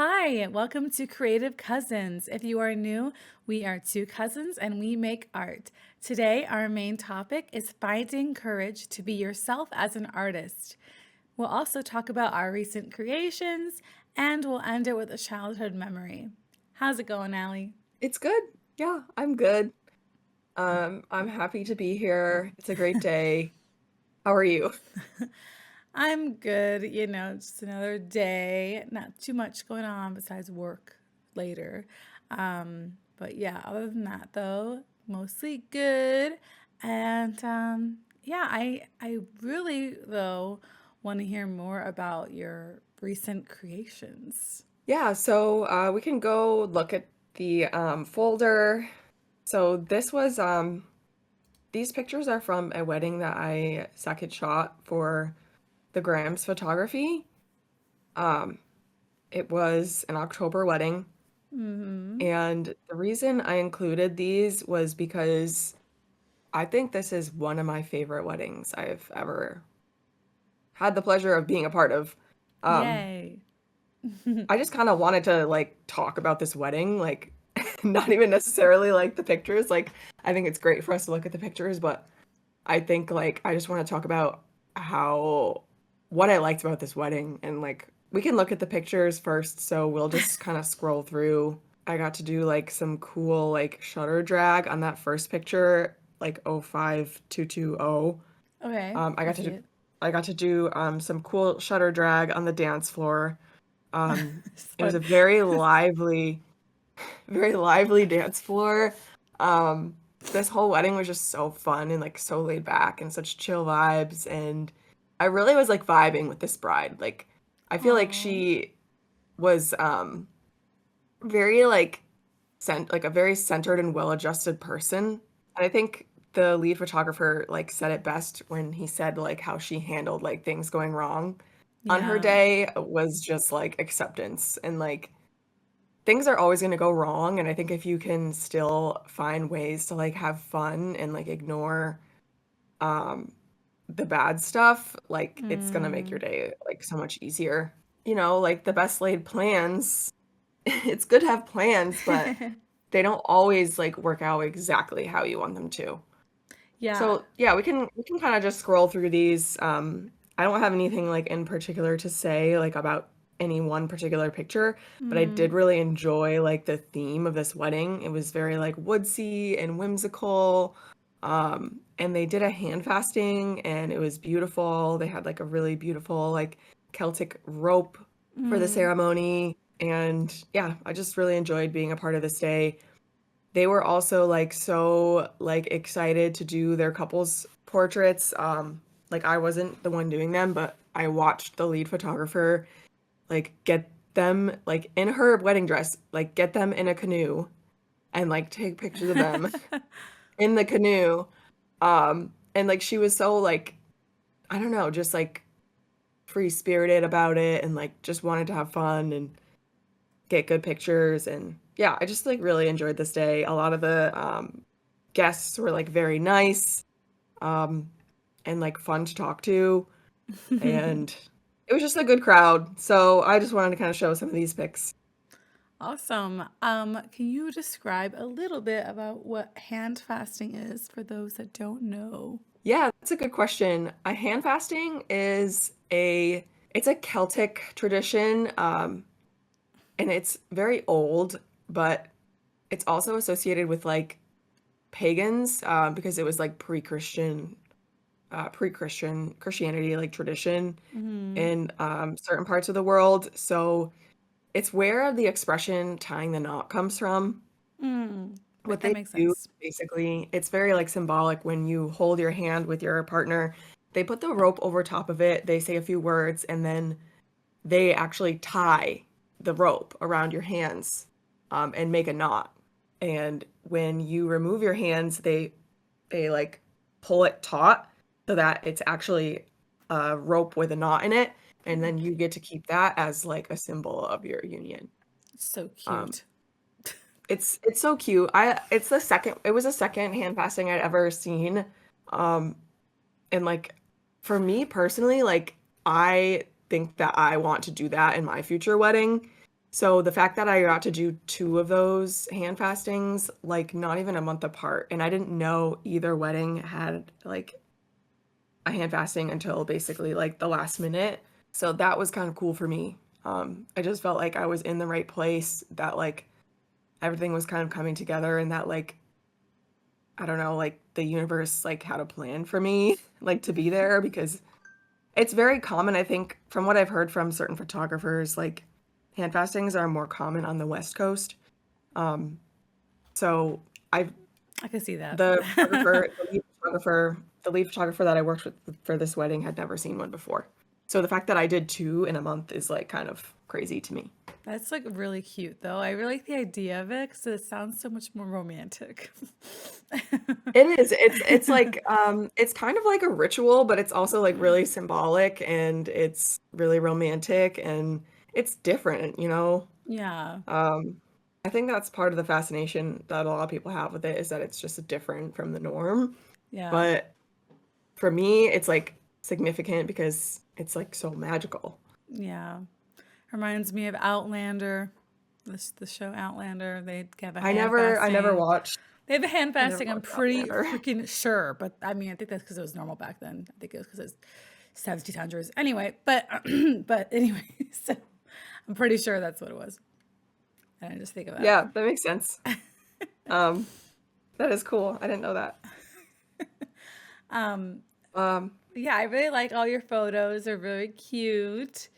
Hi, welcome to Creative Cousins. If you are new, we are two cousins and we make art. Today, our main topic is finding courage to be yourself as an artist. We'll also talk about our recent creations and we'll end it with a childhood memory. How's it going, Allie? It's good. Yeah, I'm good. I'm happy to be here. It's a great day. How are you? I'm good, just another day. Not too much going on besides work later. But yeah, other than that though, mostly good. And yeah, I really though want to hear more about your recent creations. Yeah, so we can go look at the folder. So these pictures are from a wedding that I second shot for the Grams photography. Um, it was an October wedding, Mm-hmm. and the reason I included these was because I think this is one of my favorite weddings I've ever had the pleasure of being a part of. Um, Yay. I just kind of wanted to like talk about this wedding, like not even necessarily like the pictures. Like I think it's great for us to look at the pictures, but I think like I just want to talk about how what I liked about this wedding and like we can look at the pictures first, so we'll just kind of scroll through. I got to do like some cool like shutter drag on that first picture, like 05220. Okay, I I got to see do it. I got to do some cool shutter drag on the dance floor. It's It was fun. a very lively dance floor. Um, this whole wedding was just so fun and like so laid back and such chill vibes. And I really was like vibing with this bride. Like, I feel like Aw. she was very like like a very centered and well-adjusted person. And I think the lead photographer like said it best when he said like how she handled like things going wrong on her Yeah. day was just like acceptance and like things are always going to go wrong, and I think if you can still find ways to like have fun and like ignore um the bad stuff, like it's going to make your Mm. day like so much easier. Like the best laid plans, it's good to have plans, but they don't always like work out exactly how you want them to. Yeah. So, yeah, we can kind of just scroll through these. I don't have anything like in particular to say like about any one particular picture, but I did Mm. really enjoy like the theme of this wedding. It was very like woodsy and whimsical. And they did a hand fasting and it was beautiful. They had like a really beautiful like Celtic rope for the Mm. ceremony. And yeah, I just really enjoyed being a part of this day. They were also like so like excited to do their couples portraits. Like I wasn't the one doing them, but I watched the lead photographer like get them like in her wedding dress, like get them in a canoe and like take pictures of them in the canoe. And like she was so like I don't know, just like free spirited about it and like just wanted to have fun and get good pictures. And yeah, I just like really enjoyed this day. A lot of the guests were like very nice um and like fun to talk to, and it was just a good crowd, so I just wanted to kind of show some of these pics. Awesome. Can you describe a little bit about what hand fasting is for those that don't know? Yeah, that's a good question. A hand fasting is a it's a Celtic tradition, and it's very old, but it's also associated with like pagans, because it was like pre-Christian Christianity like tradition Mm. in certain parts of the world. So it's where the expression tying the knot comes from. Mm. What That they makes do sense. basically, it's very like symbolic when you hold your hand with your partner. They put the rope over top of it, they say a few words, and then they actually tie the rope around your hands and make a knot. And when you remove your hands, they like pull it taut so that it's actually a rope with a knot in it, and then you get to keep that as like a symbol of your union. So Um, cute. it's so cute. It was the second hand fasting I'd ever seen. Um, and like for me personally, like I think that I want to do that in my future wedding. So the fact that I got to do two of those hand fastings, like not even a month apart, and I didn't know either wedding had like a hand fasting until basically like the last minute. So that was kind of cool for me. I just felt like I was in the right place, that like everything was kind of coming together, and that like I don't know, like the universe like had a plan for me like to be there, because it's very common, I think, from what I've heard from certain photographers, like hand fastings are more common on the West Coast. Um, so I've I can see that. the photographer, the lead photographer that I worked with for this wedding had never seen one before. So the fact that I did two in a month is like kind of crazy to me. That's like really cute though. I really like the idea of it because it sounds so much more romantic. It is. It's like it's kind of like a ritual, but it's also like really symbolic, and it's really romantic, and it's different, you know? Yeah, Um, I think that's part of the fascination that a lot of people have with it, is that it's just different from the norm. yeah, But for me, it's like significant because it's like so magical. yeah. Reminds me of Outlander, the show Outlander. They have a I hand never I never fasting. watched They have a hand I never fasting. I'm watched pretty Outlander. freaking sure, but I mean, I think that's because it was normal back then. I think it was because it's 1700s. Anyway, but but anyway, so I'm pretty sure that's what it was. And I just think of that. Yeah, that makes sense. Um, that is cool. I didn't know that. Um, Um, yeah, I really like all your photos. They're very cute.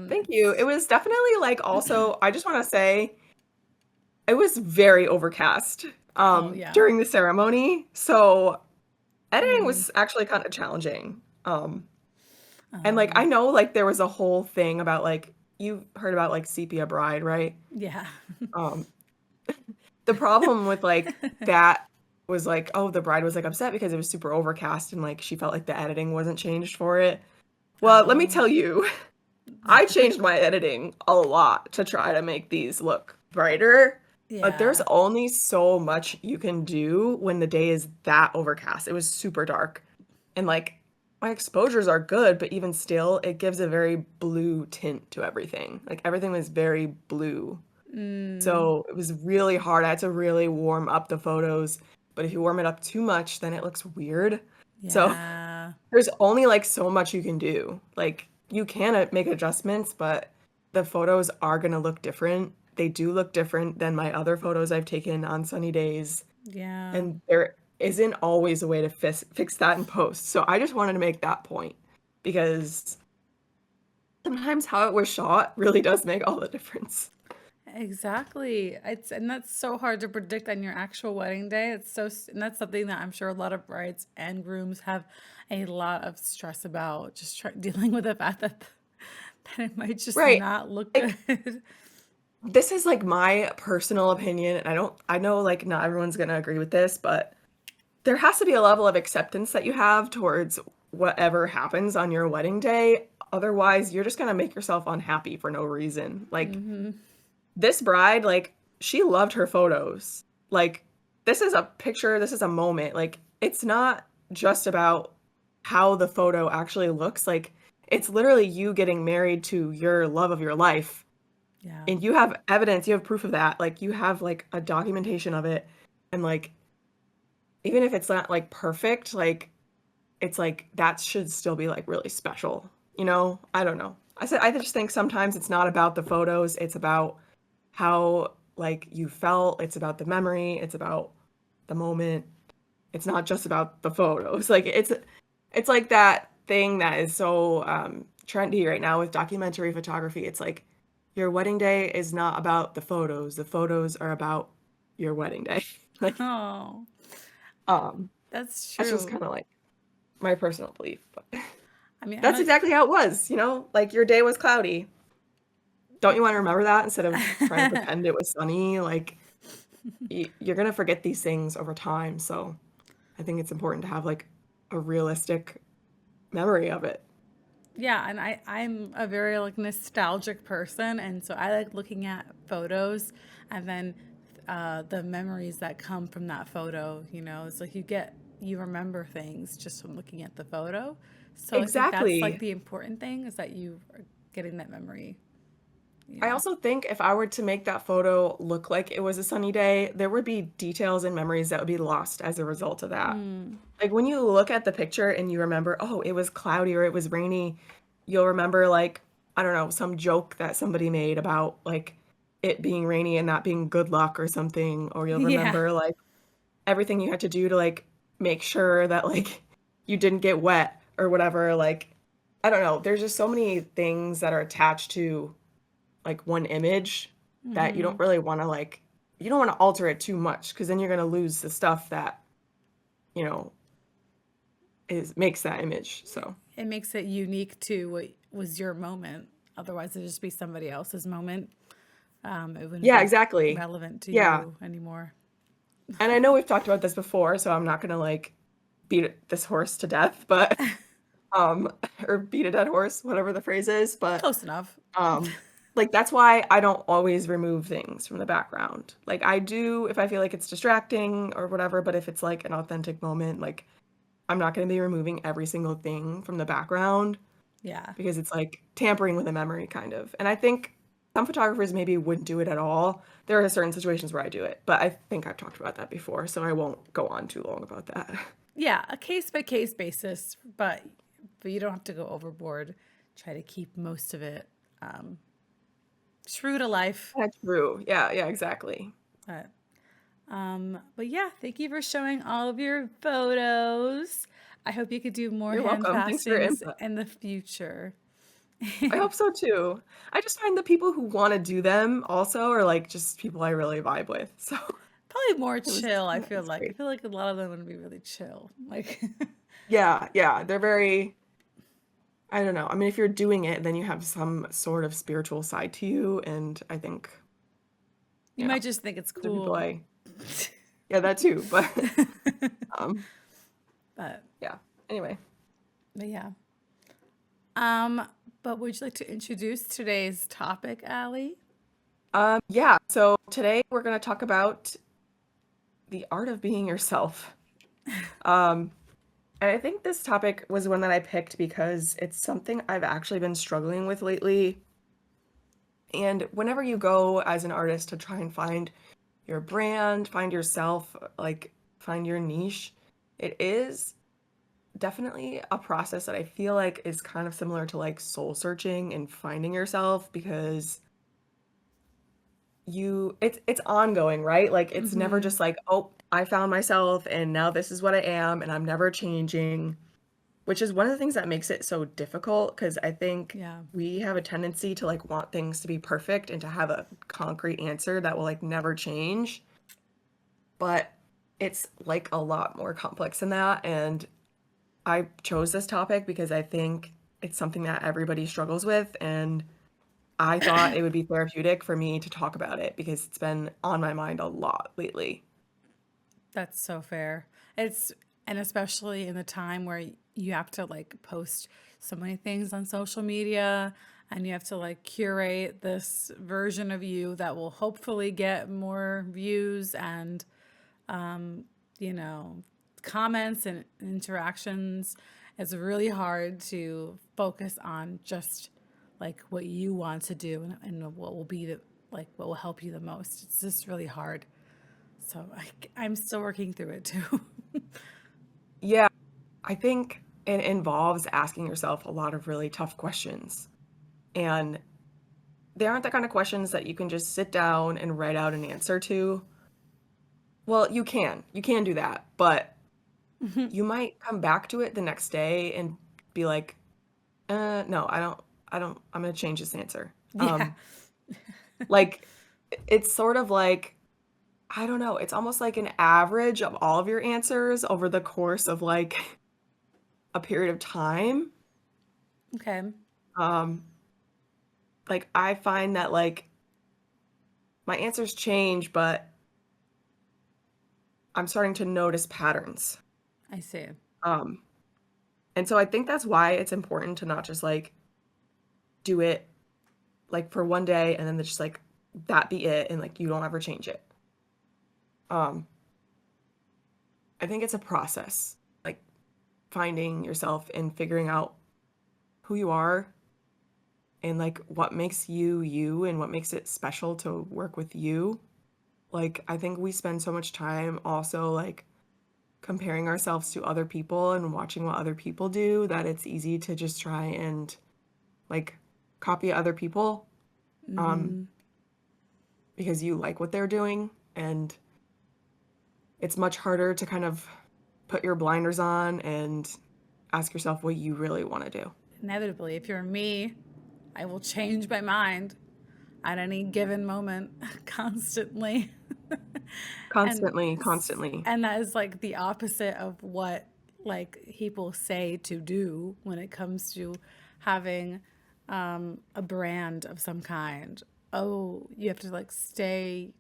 Thank you. It It's was definitely like, also, I just want to say it was very overcast oh yeah. during the ceremony. So editing Mm, was actually kind of challenging. And like I oh know like there was a whole thing about like, you heard about like Sepia Bride, right? yeah. Um the problem with like that was like, oh, the bride was like upset because it was super overcast, and like she felt like the editing wasn't changed for it. Well, let me Oh tell you, I changed my editing a lot to try to make these look brighter, but there's yeah. only so much you can do when the day is that overcast. It was super dark. And like my exposures are good, but even still, it gives a very blue tint to everything. Like everything was very blue. Mm, So it was really hard. I had to really warm up the photos. But if you warm it up too much, then it looks weird. So yeah. there's only like so much you can do. Like you can make adjustments, but the photos are gonna look different. They do look different than my other photos I've taken on sunny days, Yeah. and there isn't always a way to fix that in post. So I just wanted to make that point, because sometimes how it was shot really does make all the difference. Exactly. It's and that's so hard to predict on your actual wedding day. It's so and that's something that I'm sure a lot of brides and grooms have a lot of stress about, just dealing with the fact that that it might just Right. not look Like good. this is like my personal opinion, and I know like not everyone's gonna agree with this, but there has to be a level of acceptance that you have towards whatever happens on your wedding day. Otherwise, you're just gonna make yourself unhappy for no reason. Like Hmm. this bride, like she loved her photos. Like this is a picture, this is a moment. Like it's not just about how the photo actually looks. Like it's literally you getting married to your love of your life, Yeah. and you have evidence, you have proof of that. Like you have like a documentation of it, and like even if it's not like perfect, like it's like that should still be like really special, you know? I don't know. I just think sometimes it's not about the photos, it's about how like you felt, it's about the memory, it's about the moment. It's not just about the photos. Like it's like that thing that is so trendy right now with documentary photography. It's like your wedding day is not about the photos. The photos are about your wedding day. Like Oh, um that's that's just true. kind of like my personal belief, but I mean, I'm that's not. exactly how it was, you know? Like your day was cloudy. Don't you want to remember that instead of trying to pretend it was sunny? Like you're going to forget these things over time. So I think it's important to have like a realistic memory of it. Yeah, and I'm a very like nostalgic person, and so I like looking at photos and then the memories that come from that photo. It's like you remember things just from looking at the photo. So I think that's like Exactly. the important thing is that you are getting that memory. I Yeah. also think if I were to make that photo look like it was a sunny day, there would be details and memories that would be lost as a result of that. Mm. Like when you look at the picture and you remember, oh, it was cloudy or it was rainy, you'll remember like, I don't know, some joke that somebody made about like it being rainy and not being good luck or something, or you'll Yeah. remember like everything you had to do to like make sure that like you didn't get wet or whatever. Like, I don't know. There's just so many things that are attached to like one image that you Hmm. don't really want to like you don't want to alter it too much because then you're going to lose the stuff that, you know, is makes that image. So, It makes it unique to what was your moment. Otherwise, it'd just be somebody else's moment. It wouldn't yeah, be exactly. relevant to Yeah. you anymore. And I know we've talked about this before, so I'm not going to like beat this horse to death, but um or beat a dead horse, whatever the phrase is, but Close enough. um like that's why I don't always remove things from the background. Like I do if I feel like it's distracting or whatever, but if it's like an authentic moment, like I'm not going to be removing every single thing from the background Yeah. because it's like tampering with a memory kind of. And I think some photographers maybe wouldn't do it at all. There are certain situations where I do it, but I think I've talked about that before, so I won't go on too long about that. Yeah, a case by case basis, but you don't have to go overboard. Try to keep most of it um, true to life. That's true. Yeah, yeah, exactly. But but yeah, thank you for showing all of your photos. I hope you could do more You're hand welcome. Thanks for your fastings input. in the future. I hope so too. I just find the people who want to do them also are like just people I really vibe with. So Probably more it was chill, I yeah, feel it's like. I great. feel like a lot of them would be really chill. Like Yeah, yeah, they're very I don't know. I mean, if you're doing it, then you have some sort of spiritual side to you, and I think you yeah, might just think it's those are people cool. yeah, that too, but um but yeah. Anyway, but yeah. Um, but would you like to introduce today's topic, Allie? yeah, so today we're going to talk about the art of being yourself. Um And I think this topic was one that I picked because it's something I've actually been struggling with lately. And whenever you go as an artist to try and find your brand, find yourself, like find your niche, it is definitely a process that I feel like is kind of similar to like soul searching and finding yourself because it's ongoing, right? Like it's never Mm-hmm. just like, oh, I found myself and now this is what I am and I'm never changing. Which is one of the things that makes it so difficult because I think Yeah. we have a tendency to like want things to be perfect and to have a concrete answer that will like never change. But it's like a lot more complex than that. And I chose this topic because I think it's something that everybody struggles with. And I thought it would be therapeutic for me to talk about it because it's been on my mind a lot lately. That's so fair. It's and especially in the time where you have to like post so many things on social media and you have to like curate this version of you that will hopefully get more views and you know, comments and interactions. It's really hard to focus on just like what you want to do and what will be the like what will help you the most. It's just really hard. So I'm still working through it too. Yeah, I think it involves asking yourself a lot of really tough questions. And they aren't the kind of questions that you can just sit down and write out an answer to. Well, you can. You can do that, but you might come back to it the next day and be like, no, I'm gonna change this answer." Yeah. Like it's sort of like I don't know, it's almost like an average of all of your answers over the course of like a period of time. Okay. Um, like I find that like my answers change, but I'm starting to notice patterns. I see. Um, And so I think that's why it's important to not just like do it like for one day and then just like that be it and like you don't ever change it. Um, I think it's a process, like finding yourself and figuring out who you are and like what makes you you and what makes it special to work with you. Like I think we spend so much time also like comparing ourselves to other people and watching what other people do that it's easy to just try and like copy other people um Mm-hmm. because you like what they're doing, and it's much harder to kind of put your blinders on and ask yourself what you really want to do. Inevitably, if you're me, I will change my mind at any given moment constantly. and Constantly, constantly. and that is like the opposite of what like people say to do when it comes to having a brand of some kind. Oh, you have to like stay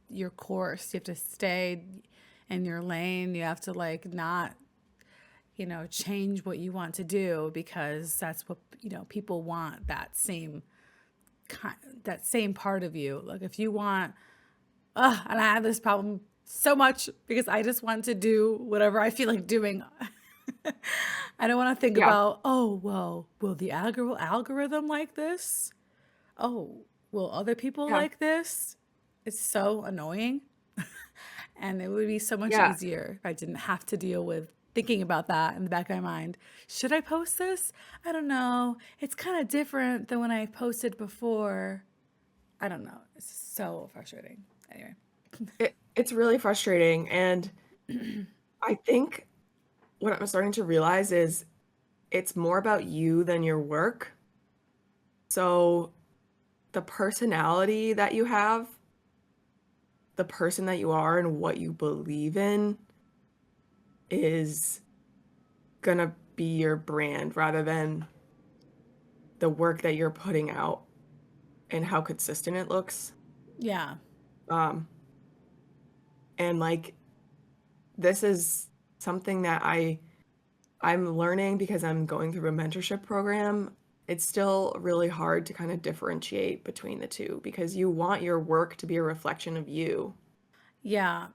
your course. You have to stay in your lane. You have to like not, change what you want to do because that's what, people want that same part of you. Like if you want, and I have this problem so much because I just want to do whatever I feel like doing. I don't want to think Yeah, about, oh, well, will the algorithm like this? Oh, will other people yeah, like this? It's so annoying. And it would be so much yeah. easier if I didn't have to deal with thinking about that in the back of my mind. Should I post this? I don't know. It's kind of different than when I posted before. I don't know. It's so frustrating. Anyway. It's really frustrating, and I think what I'm starting to realize is it's more about you than your work. So the personality that you have, the person that you are, and what you believe in is gonna be your brand rather than the work that you're putting out and how consistent it looks. Yeah. Um, and like this is something that I'm learning because I'm going through a mentorship program. It's still really hard to kind of differentiate between the two because you want your work to be a reflection of you. Yeah.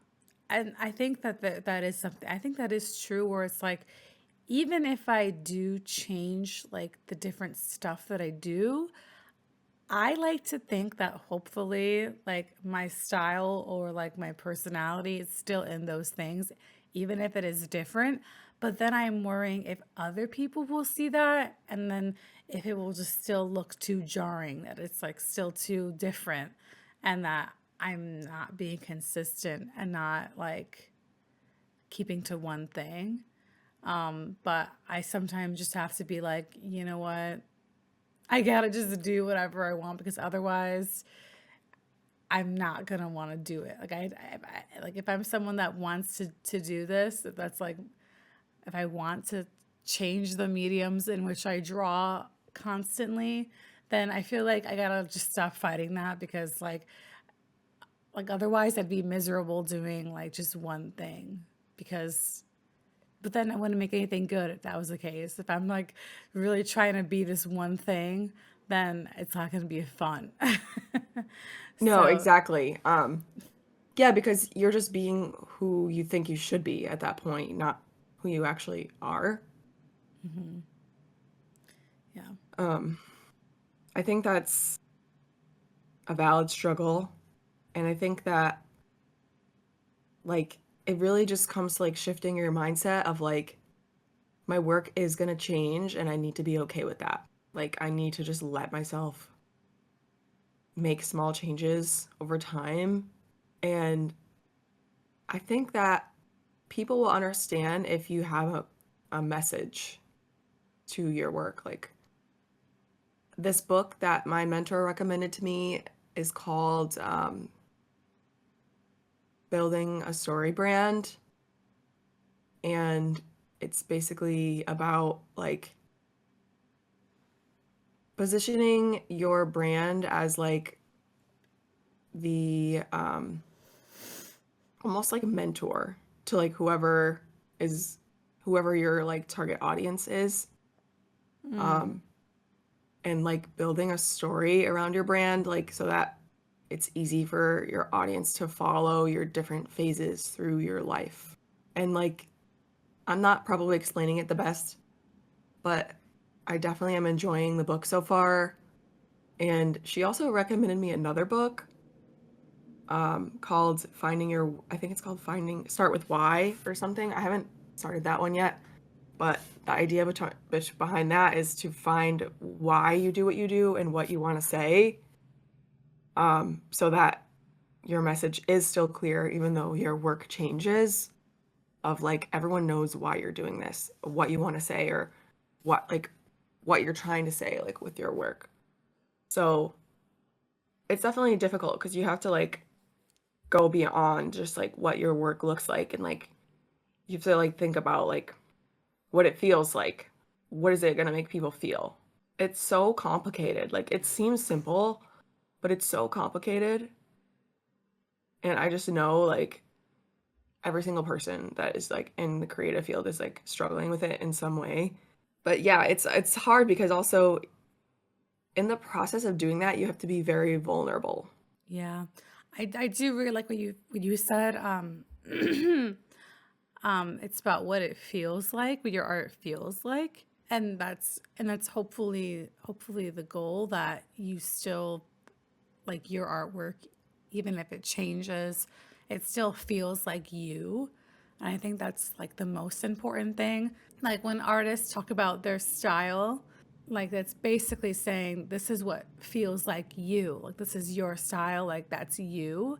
And I think that is something, I think that is true where it's like, even if I do change like the different stuff that I do, I like to think that hopefully, like my style or like my personality is still in those things, even if it is different. But then I'm worrying if other people will see that, and then if it will just still look too jarring, that it's like still too different, and that I'm not being consistent and not like keeping to one thing. But I sometimes just have to be like, you know what? I gotta just do whatever I want because otherwise I'm not gonna want to do it. Like like if I'm someone that wants to do this, if that's like if I want to change the mediums in which I draw constantly, then I feel like I gotta just stop fighting that because like otherwise I'd be miserable doing like just one thing because but then I wouldn't make anything good if that was the case. If I'm like really trying to be this one thing, then it's not going to be fun. No, So, exactly. Yeah, because you're just being who you think you should be at that point, not who you actually are. yeah. Um, I think that's a valid struggle. And I think that like it really just comes to like shifting your mindset of like my work is going to change and I need to be okay with that. Like I need to just let myself make small changes over time. And I think that people will understand if you have a message to your work. Like this book that my mentor recommended to me is called Building a Story Brand. And it's basically about like positioning your brand as like the almost like a mentor to like is whoever your like target audience is, um and like building a story around your brand like so that it's easy for your audience to follow your different phases through your life. And like I'm not probably explaining it the best, but I definitely am enjoying the book so far. And she also recommended me another book called Finding Your, I think it's called Finding, Start with Why or something. I haven't started that one yet, but the idea behind that is to find why you do what you do and what you want to say, so that your message is still clear, even though your work changes. Of like, everyone knows why you're doing this, what you want to say, or what, like, what you're trying to say, like, with your work. So it's definitely difficult because you have to, like, go beyond just, like, what your work looks like. And, like, you have to, like, think about, like, what it feels like. What is it going to make people feel? It's so complicated. Like, it seems simple, but it's so complicated. And I just know, like, every single person that is, like, in the creative field is, like, struggling with it in some way. But yeah, it's hard because also in the process of doing that, you have to be very vulnerable. Yeah. I do really like what you said. It's about what it feels like, what your art feels like. And that's hopefully the goal, that you still like your artwork, even if it changes, it still feels like you. And I think that's like the most important thing. Like when artists talk about their style, like that's basically saying this is what feels like you. Like this is your style, like that's you.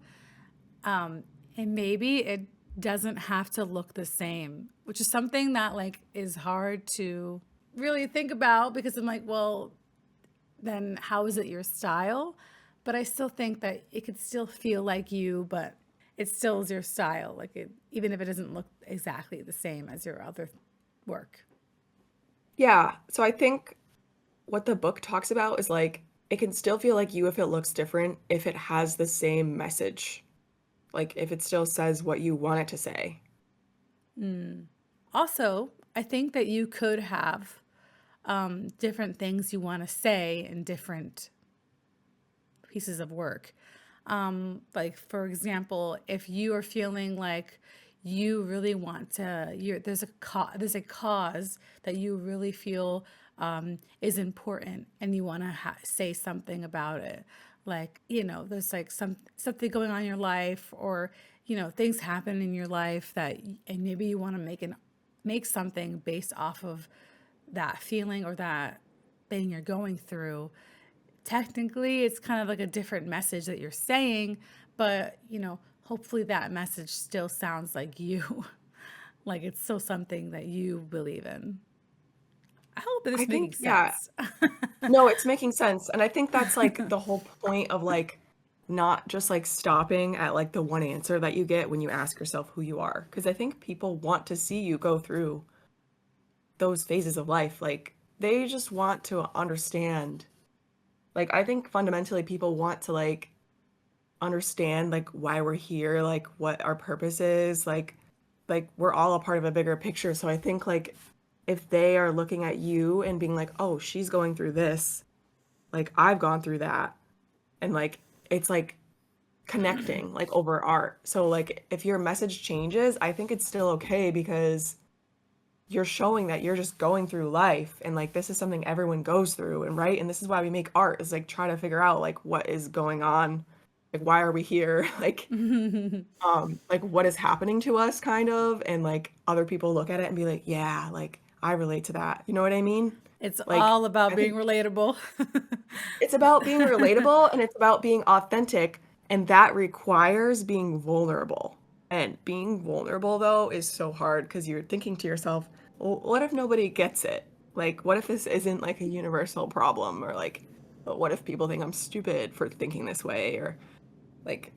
And maybe it doesn't have to look the same, which is something that like is hard to really think about, because I'm like, well, then how is it your style? But I still think that it could still feel like you, but it still is your style. Like it, even if it doesn't look exactly the same as your other work. Yeah, so I think what the book talks about is like it can still feel like you if it looks different, if it has the same message, like if it still says what you want it to say. Also, I think that you could have different things you want to say in different pieces of work. Like for example, if you are feeling like you really want to, there's a cause that you really feel is important, and you want to say something about it. Like there's like something going on in your life, or things happen in your life that, and maybe you want to make something based off of that feeling or that thing you're going through. Technically it's kind of like a different message that you're saying, but hopefully that message still sounds like you. Like it's still something that you believe in. I hope that this I is making think, yeah, sense. no, it's making sense. And I think that's like the whole point of like not just like stopping at like the one answer that you get when you ask yourself who you are. Because I think people want to see you go through those phases of life. Like they just want to understand. Like I think fundamentally people want to like understand like why we're here, like what our purpose is, like we're all a part of a bigger picture. So I think like if they are looking at you and being like, "Oh, she's going through this. Like I've gone through that." And like it's like connecting like over art. So like if your message changes, I think it's still okay because you're showing that you're just going through life and like this is something everyone goes through, and right? And this is why we make art, is like try to figure out like what is going on, like why are we here? Like what is happening to us kind of, and like other people look at it and be like, yeah, like I relate to that. You know what I mean? It's Like all about I being think relatable. it's about being relatable and it's about being authentic, and that requires being vulnerable. And being vulnerable though is so hard because you're thinking to yourself, well, what if nobody gets it? Like what if this isn't like a universal problem, or like but what if people think I'm stupid for thinking this way, or like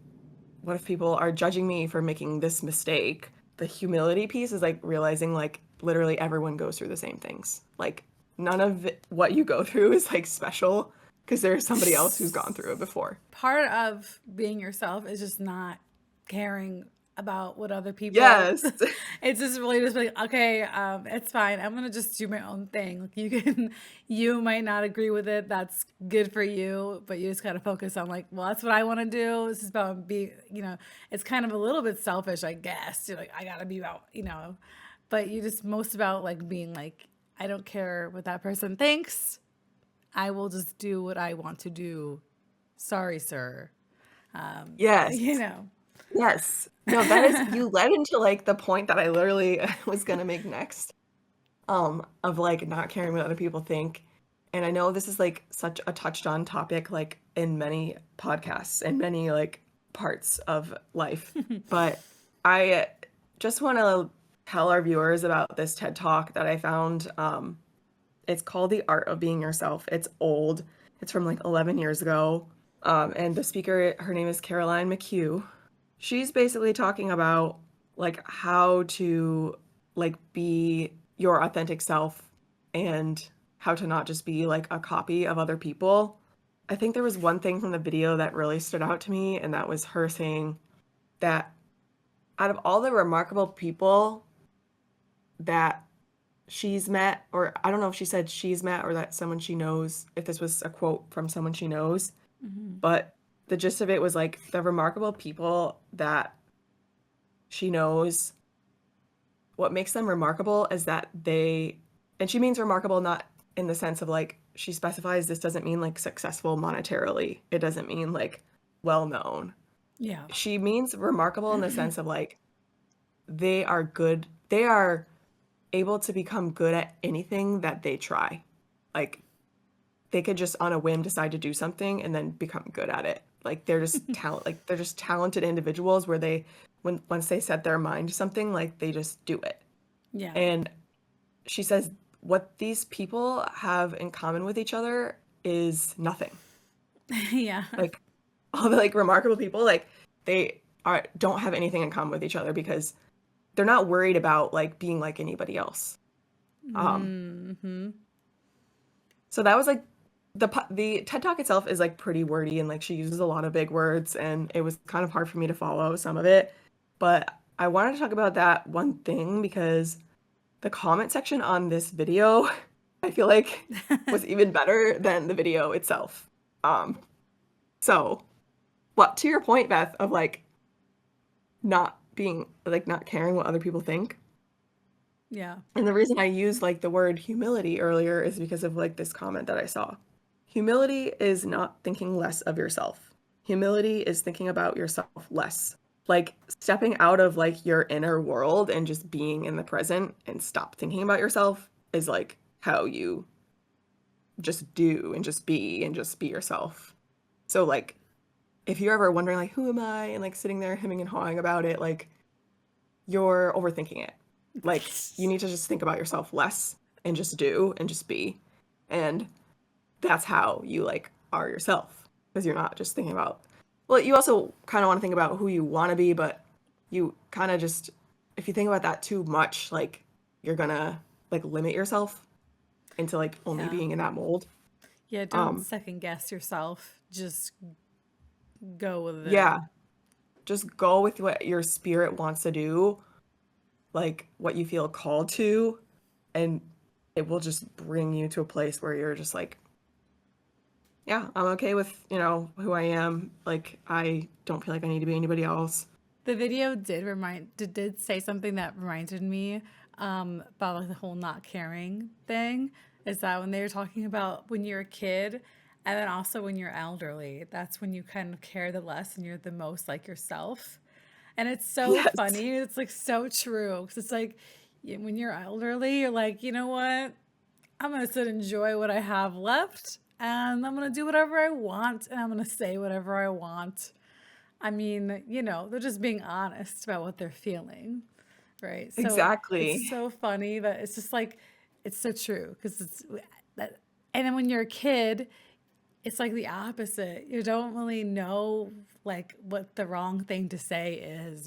what if people are judging me for making this mistake? The humility piece is like realizing like literally everyone goes through the same things. Like none of what you go through is like special because there's somebody else who's gone through it before. Part of being yourself is just not caring about what other people. Yes. It's just really just like, okay, it's fine, I'm gonna just do my own thing. Like you might not agree with it, that's good for you, but you just gotta focus on like, well, that's what I want to do. This is about being, it's kind of a little bit selfish, I guess. You're like, I gotta be about, but you just most about like being like, I don't care what that person thinks. I will just do what I want to do. Sorry, sir. Yes. You know. Yes. No, that is, you led into like the point that I literally was gonna make next, of like not caring what other people think. And I know this is like such a touched on topic, like in many podcasts and many like parts of life. But I just want to tell our viewers about this TED Talk that I found. It's called The Art of Being Yourself. It's old. It's from like 11 years ago. And the speaker, her name is Caroline McHugh. She's basically talking about like how to like be your authentic self and how to not just be like a copy of other people. I think there was one thing from the video that really stood out to me, and that was her saying that out of all the remarkable people that she's met, or I don't know if she said she's met or that someone she knows, if this was a quote from someone she knows, Mm-hmm. but the gist of it was like the remarkable people that she knows, what makes them remarkable is that they, and she means remarkable not in the sense of like, she specifies this doesn't mean like successful monetarily. It doesn't mean like well known. Yeah. She means remarkable in the sense of like, they are good, they are able to become good at anything that they try. Like, they could just on a whim decide to do something and then become good at it. Like they're just talent, like they're just talented individuals where they, when once they set their mind to something, like they just do it. Yeah. And she says what these people have in common with each other is nothing. Yeah. Like all the like remarkable people, like they are don't have anything in common with each other because they're not worried about like being like anybody else. Um, Mm-hmm. so that was like the TED Talk itself is like pretty wordy and like she uses a lot of big words and it was kind of hard for me to follow some of it. But I wanted to talk about that one thing because the comment section on this video, I feel like was even better than the video itself. Um, so what to your point, Beth, of like not being like not caring what other people think. Yeah. And the reason I used like the word humility earlier is because of like this comment that I saw. Humility is not thinking less of yourself. Humility is thinking about yourself less. Like stepping out of like your inner world and just being in the present and stop thinking about yourself is like how you just do and just be yourself. So like if you're ever wondering like who am I and like sitting there hemming and hawing about it, like you're overthinking it. Like you need to just think about yourself less and just do and just be. And that's how you like are yourself because you're not just thinking about, well, you also kind of want to think about who you want to be, but you kind of just, if you think about that too much, like you're gonna like limit yourself into like only Yeah. being in that mold. Yeah. Don't um second guess yourself. Just go with it. yeah, just go with what your spirit wants to do, like what you feel called to, and it will just bring you to a place where you're just like, yeah, I'm okay with, who I am. Like, I don't feel like I need to be anybody else. The video did say something that reminded me about like the whole not caring thing. Is that when they were talking about when you're a kid, and then also when you're elderly, that's when you kind of care the less and you're the most like yourself. And it's so Yes, funny. It's like so true because it's like when you're elderly, you're like, you know what? I'm gonna sit and enjoy what I have left, and I'm gonna do whatever I want, and I'm gonna say whatever I want. I mean, they're just being honest about what they're feeling, right? So it's exactly. so funny that it's just like, it's so true because it's that. And then when you're a kid, it's like the opposite. You don't really know like what the wrong thing to say is.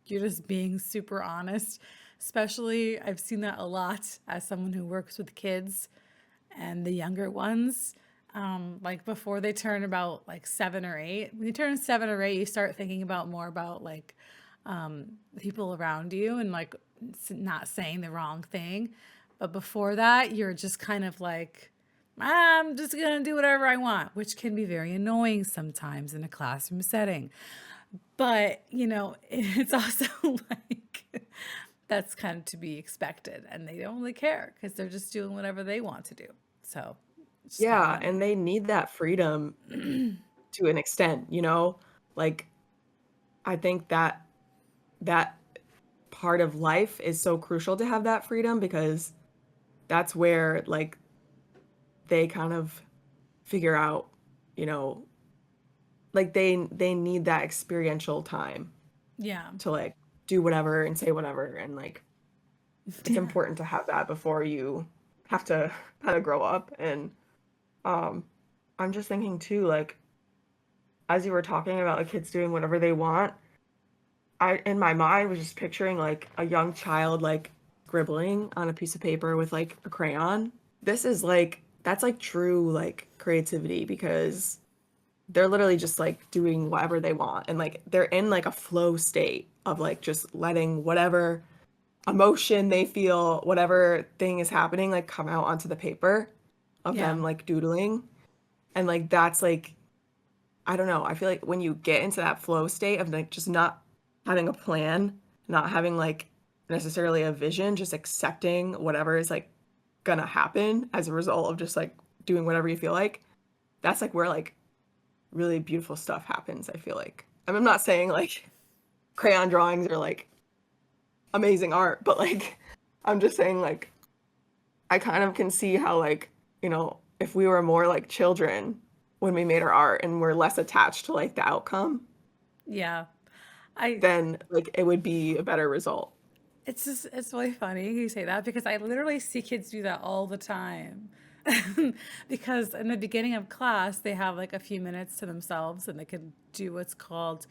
You're just being super honest. Especially, I've seen that a lot as someone who works with kids and the younger ones, like before they turn about like 7 or 8. When you turn 7 or 8, you start thinking about more about like the people around you and like not saying the wrong thing. But before that, you're just kind of like, I'm just gonna do whatever I want, which can be very annoying sometimes in a classroom setting. But it's also like that's kind of to be expected, and they don't really care because they're just doing whatever they want to do. So Just have Yeah, that. and they need that freedom to an extent, you know? Like, I think that that part of life is so crucial to have that freedom because that's where, like, they kind of figure out, you know, like, they need that experiential time Yeah. to, like, do whatever and say whatever, and, like, it's Yeah. important to have that before you have to kinda grow up, and, um, I'm just thinking too, like, as you were talking about, like, kids doing whatever they want, I in my mind was just picturing, like, a young child, like, scribbling on a piece of paper with, like, a crayon. This is, like that's, like, true, like, creativity because they're literally just, like, doing whatever they want, and, like, they're in, like, a flow state of, like, just letting whatever emotion they feel, whatever thing is happening, like, come out onto the paper of Yeah. them, like, doodling, and, like, that's, like I don't know, I feel like when you get into that flow state of, like, just not having a plan, not having, like, necessarily a vision, just accepting whatever is, like, gonna happen as a result of just, like, doing whatever you feel like, that's, like, where, like, really beautiful stuff happens, I feel like. I'm not saying, like, crayon drawings are, like, amazing art, but, like, I'm just saying, like, I kind of can see how, like, if we were more like children when we made our art and we're less attached to, like, the outcome, Yeah. I then, like, it would be a better result. it's really funny you say that because I literally see kids do that all the time. Because in the beginning of class, they have like a few minutes to themselves and they can do what's called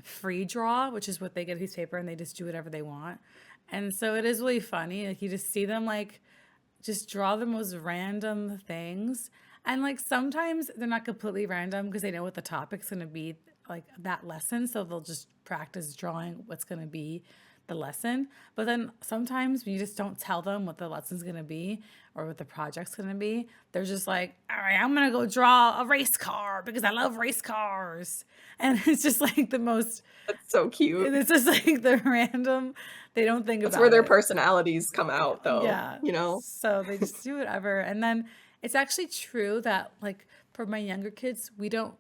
free draw, which is what they get a piece of paper and they just do whatever they want. And so it is really funny. Like you just see them like just draw the most random things. And like sometimes they're not completely random because they know what the topic's going to be like that lesson. So they'll just practice drawing what's going to be the lesson. But then sometimes when you just don't tell them what the lesson's going to be or what the project's going to be, they're just like, all right, I'm going to go draw a race car because I love race cars. And it's just like the most, That's so cute. it's just like the random, they don't think That's where about their it. personalities come out though, Yeah. you know? So they just do whatever. And then it's actually true that like for my younger kids, we don't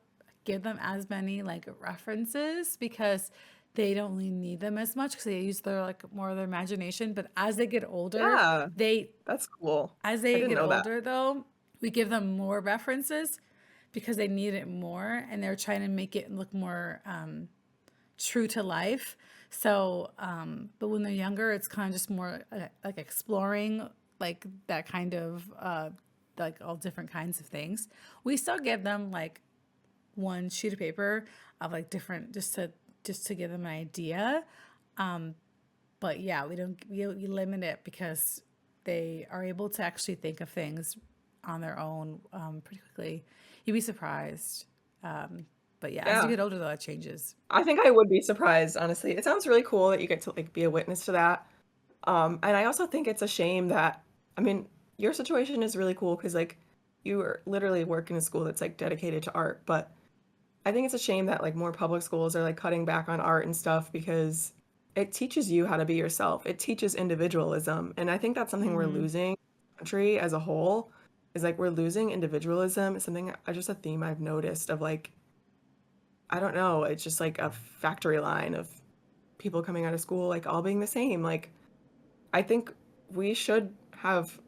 give them as many like references because they don't really need them as much because they use their like more of their imagination. But as they get older, Yeah, they that's cool. as I they didn't get know that. older though, we give them more references because they need it more and they're trying to make it look more true to life. So, but when they're younger, it's kind of just more like exploring like that kind of like all different kinds of things. We still give them like one sheet of paper of like different just to give them an idea. But yeah, we limit it because they are able to actually think of things on their own pretty quickly. You'd be surprised. But yeah, as you Yeah. get older, though, that changes. I think I would be surprised, honestly. It sounds really cool that you get to, like, be a witness to that. And I also think it's a shame that I mean, your situation is really cool because like, you are literally work in a school that's, like, dedicated to art, but I think it's a shame that, like, more public schools are, like, cutting back on art and stuff because it teaches you how to be yourself. It teaches individualism, and I think that's something we're losing in the country as a whole, is, like, we're losing individualism. It's something just a theme I've noticed of, like, I don't know, it's just like a factory line of people coming out of school, like, all being the same. Like, I think we should have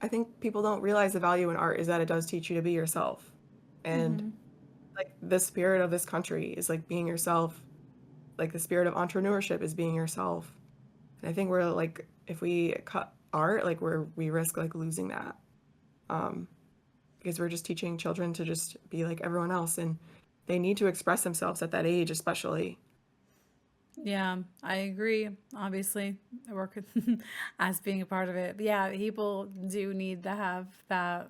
I think people don't realize the value in art is that it does teach you to be yourself. And like the spirit of this country is like being yourself. Like the spirit of entrepreneurship is being yourself. And I think we're like if we cut art, like we risk like losing that. Um, because we're just teaching children to just be like everyone else and they need to express themselves at that age especially. Yeah, I agree. Obviously, I work with as being a part of it. But yeah, people do need to have that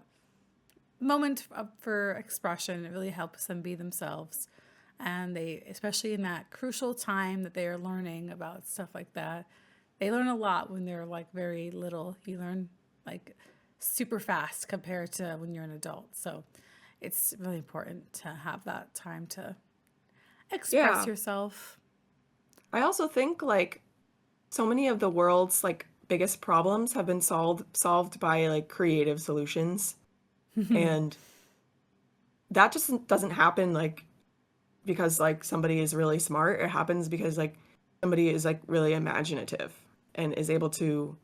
moment for expression. It really helps them be themselves. And they, especially in that crucial time that they are learning about stuff like that, they learn a lot when they're like very little. You learn like super fast compared to when you're an adult. So it's really important to have that time to express Yeah. yourself. I also think like so many of the world's like biggest problems have been solved by like creative solutions. And that just doesn't happen like because like somebody is really smart. It happens because like somebody is like really imaginative and is able to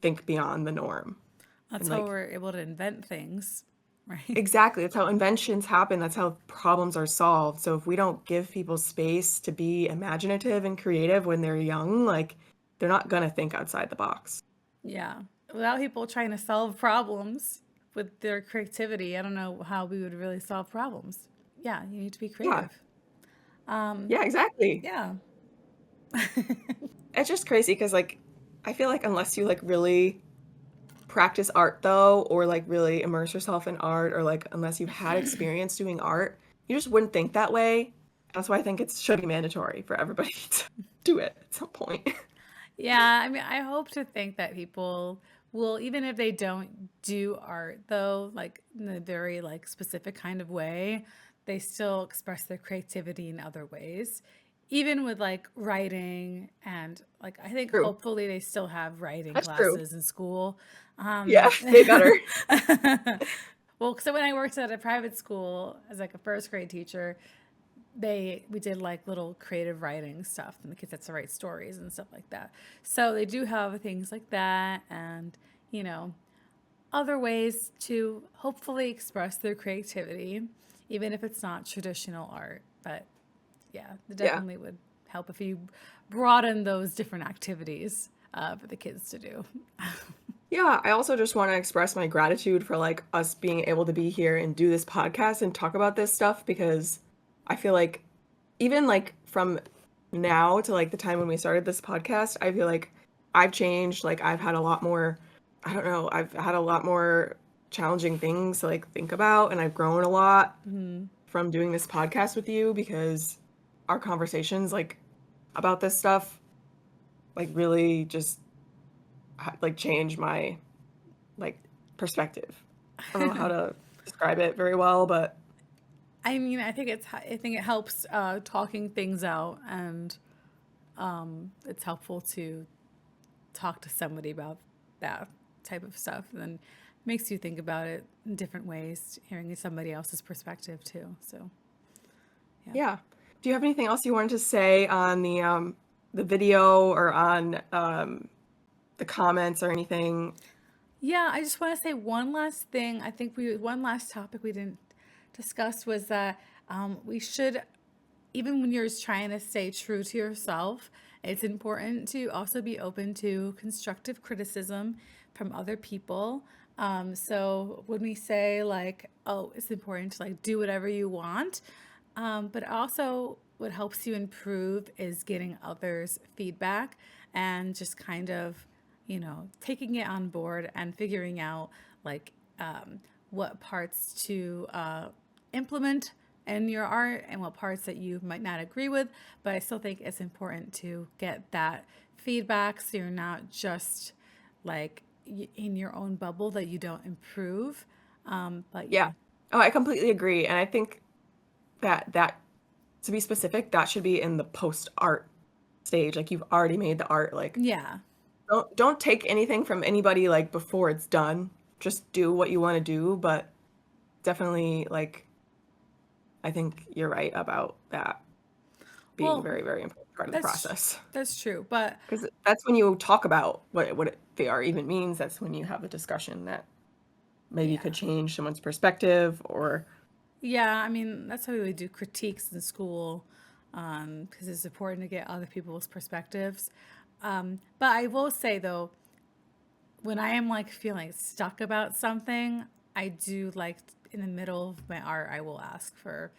think beyond the norm. That's And how like we're able to invent things, right? exactly, that's how inventions happen. That's how problems are solved. So if we don't give people space to be imaginative and creative when they're young, like they're not gonna think outside the box. Yeah. Without people trying to solve problems with their creativity, I don't know how we would really solve problems. Yeah, you need to be Yeah. creative. Um, Yeah, exactly. yeah. It's just crazy because like I feel like unless you like really practice art though, or like really immerse yourself in art, or like unless you've had experience doing art, you just wouldn't think that way. That's why I think it should be mandatory for everybody to do it at some point. Yeah, I mean, I hope to think that people will, even if they don't do art though, like in a very like specific kind of way, they still express their creativity in other ways. Even with like writing and like I think True. hopefully they still have writing That's true. classes in school. Yeah, Um, they better. well, so when I worked at a private school as like a first grade teacher, we did like little creative writing stuff and the kids had to write stories and stuff like that, so they do have things like that, and you know other ways to hopefully express their creativity even if it's not traditional art. But yeah, it Yeah. definitely would help if you broaden those different activities for the kids to do. Yeah, I also just want to express my gratitude for like us being able to be here and do this podcast and talk about this stuff because I feel like even like from now to like the time when we started this podcast, I feel like I've changed. Like I've had a lot more, I don't know, I've had a lot more challenging things to like think about, and I've grown a lot from doing this podcast with you because our conversations like about this stuff like really just like change my like perspective. I don't know how to describe it very well, but I mean, I think it helps talking things out, and it's helpful to talk to somebody about that type of stuff, and then makes you think about it in different ways, hearing somebody else's perspective too. So, yeah. yeah. Do you have anything else you wanted to say on the video or on the comments or anything? Yeah, I just want to say one last thing. One last topic we didn't discuss was that we should, even when you're trying to stay true to yourself, it's important to also be open to constructive criticism from other people. So when we say like, oh, it's important to like do whatever you want, but also what helps you improve is getting others' feedback and just kind of, taking it on board and figuring out like what parts to implement in your art and what parts that you might not agree with. But I still think it's important to get that feedback so you're not just like in your own bubble that you don't improve. But Yeah. yeah, Oh, I completely agree. And I think that to be specific, that should be in the post art stage. Like you've already made the art. Like yeah. don't take anything from anybody like before it's done. Just do what you want to do, but definitely like I think you're right about that being a Well, very, very important part of the that's process. that's true. But Because that's when you talk about what the art even means. That's when you have a discussion that maybe could yeah. change someone's perspective or Yeah, I mean, that's how we do critiques in school, because it's important to get other people's perspectives. But I will say though, when I am like feeling stuck about something, I do like in the middle of my art, I will ask for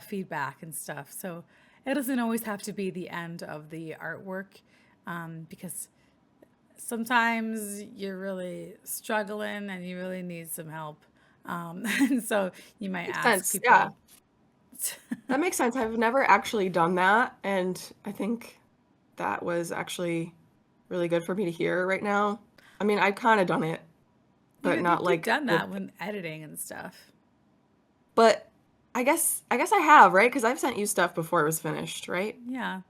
feedback and stuff. So it doesn't always have to be the end of the artwork, because sometimes you're really struggling and you really need some help. And so you might makes ask sense. Yeah, people. that makes sense. I've never actually done that, and I think that was actually really good for me to hear right now. I mean, I've kind of done it, but You not think you've like done with. that when editing and stuff. But I guess I have, right? Because I've sent you stuff before it was finished, right? Yeah.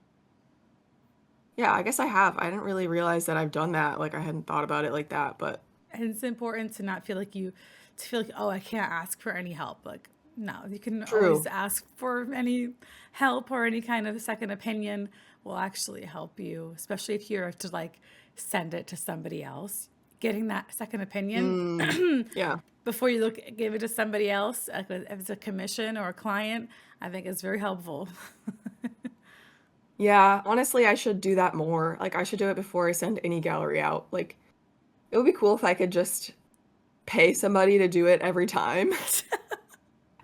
Yeah, I guess I have. I didn't really realize that I've done that. Like I hadn't thought about it like that, but And it's important to not feel like you to feel like, oh, I can't ask for any help. Like, no, you can always True. ask for any help, or any kind of second opinion will actually help you, especially if you're to like send it to somebody else. Getting that second opinion Mm, yeah. before you give it to somebody else, like if it's a commission or a client, I think is very helpful. Yeah, honestly, I should do that more. Like, I should do it before I send any gallery out. Like, it would be cool if I could just pay somebody to do it every time.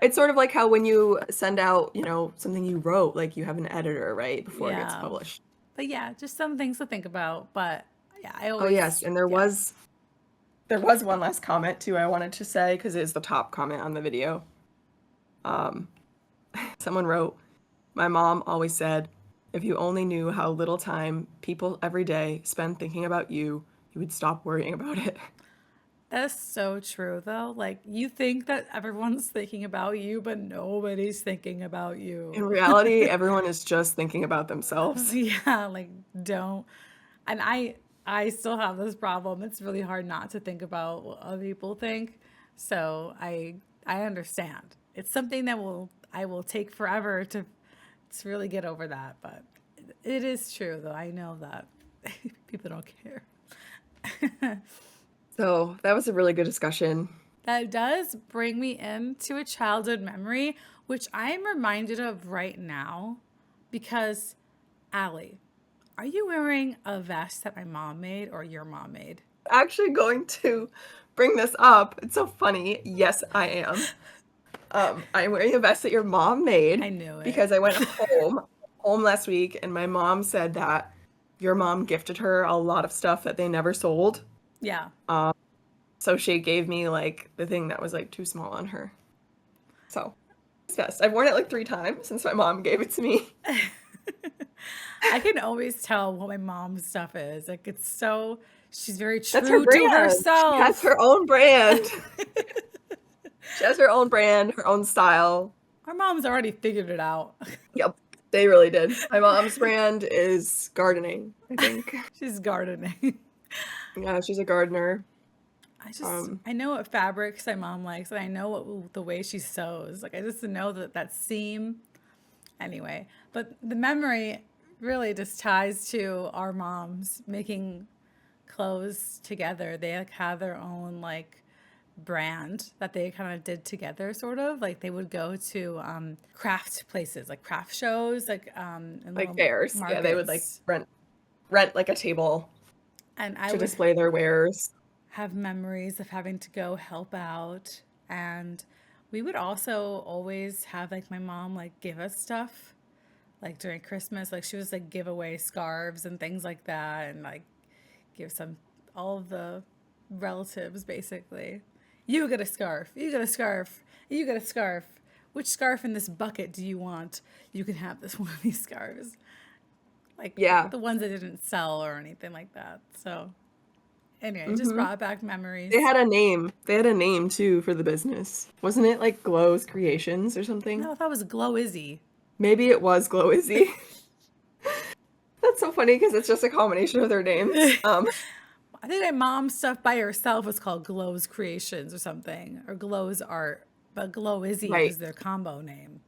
It's sort of like how when you send out, something you wrote, like you have an editor, right, before it gets Yeah. published. But yeah, just some things to think about. But yeah, I Oh, yes, always, and yeah. there was one last comment too I wanted to say because it is the top comment on the video. Um, Someone wrote, "My mom always said, if you only knew how little time people every day spend thinking about you, you would stop worrying about it." That's so true, though. Like, you think that everyone's thinking about you, but nobody's thinking about In you. reality, everyone is just thinking about themselves. Yeah, like, don't. And I still have this problem. It's really hard not to think about what other people think. So I understand. It's something that I will take forever to really get over that, but it is true though. I know that people don't care. So that was a really good discussion. That does bring me into a childhood memory, which I am reminded of right now because, Allie, are you wearing a vest that my mom made or your mom made? Actually going to bring this up. It's so funny. Yes, I am. I'm wearing a vest that your mom I made knew it. because I went home last week, and my mom said that your mom gifted her a lot of stuff that they never sold. Yeah. So she gave me like the thing that was like too small on her. So this vest, I've worn it like 3 times since my mom gave it to me. I can always tell what my mom's stuff is. Like, it's so, she's very That's her true to brand. She has herself. her own brand. She has her own brand, her own style. Our mom's already figured it out. Yep, they really did. My mom's brand is gardening, I think. She's gardening. Yeah, she's a gardener. I know what fabrics my mom likes, and I know the way she sews. Like, I just know that seam. Anyway, but the memory really just ties to our moms making clothes together. They like have their own like brand that they kind of did together, sort of like they would go to craft places, like craft shows, like in Like little fairs. Yeah, they would like markets. rent like a table And I to would display their wares. have memories of having to go help out. And we would also always have like my mom like give us stuff like during Christmas. Like she was like give away scarves and things like that, and like give some all of the relatives basically. You get a scarf. You get a scarf. You get a scarf. Which scarf in this bucket do you want? You can have this one of these scarves. Like Yeah. the ones that didn't sell or anything like that. So anyway, it just Mm-hmm. brought back They memories. had a name. They had a name too for the business. Wasn't it like Glow's Creations or something? No, I thought it was Glow Izzy. Maybe it was Glow Izzy. That's so funny because it's just a combination of their names. I think my mom's stuff by herself was called Glow's Creations or something, or Glow's Art. But Glow Izzy Right. was their combo name.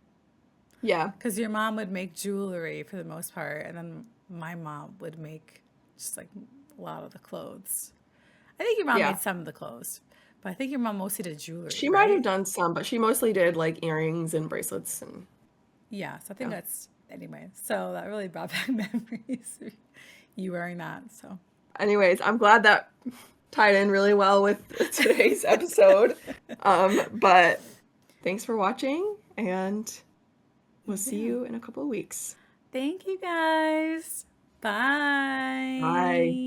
Yeah. Because your mom would make jewelry for the most part, and then my mom would make just like a lot of the clothes. I think your mom Yeah. made some of the clothes, but I think your mom mostly did jewelry, She might have right? done some, but she mostly did like earrings and bracelets and Yeah, so I think yeah. that's anyway. So that really brought back memories. You wearing that, so. Anyways, I'm glad that tied in really well with today's episode. But thanks for watching, and we'll see Yeah. you in a couple of weeks. Thank you guys. Bye. Bye.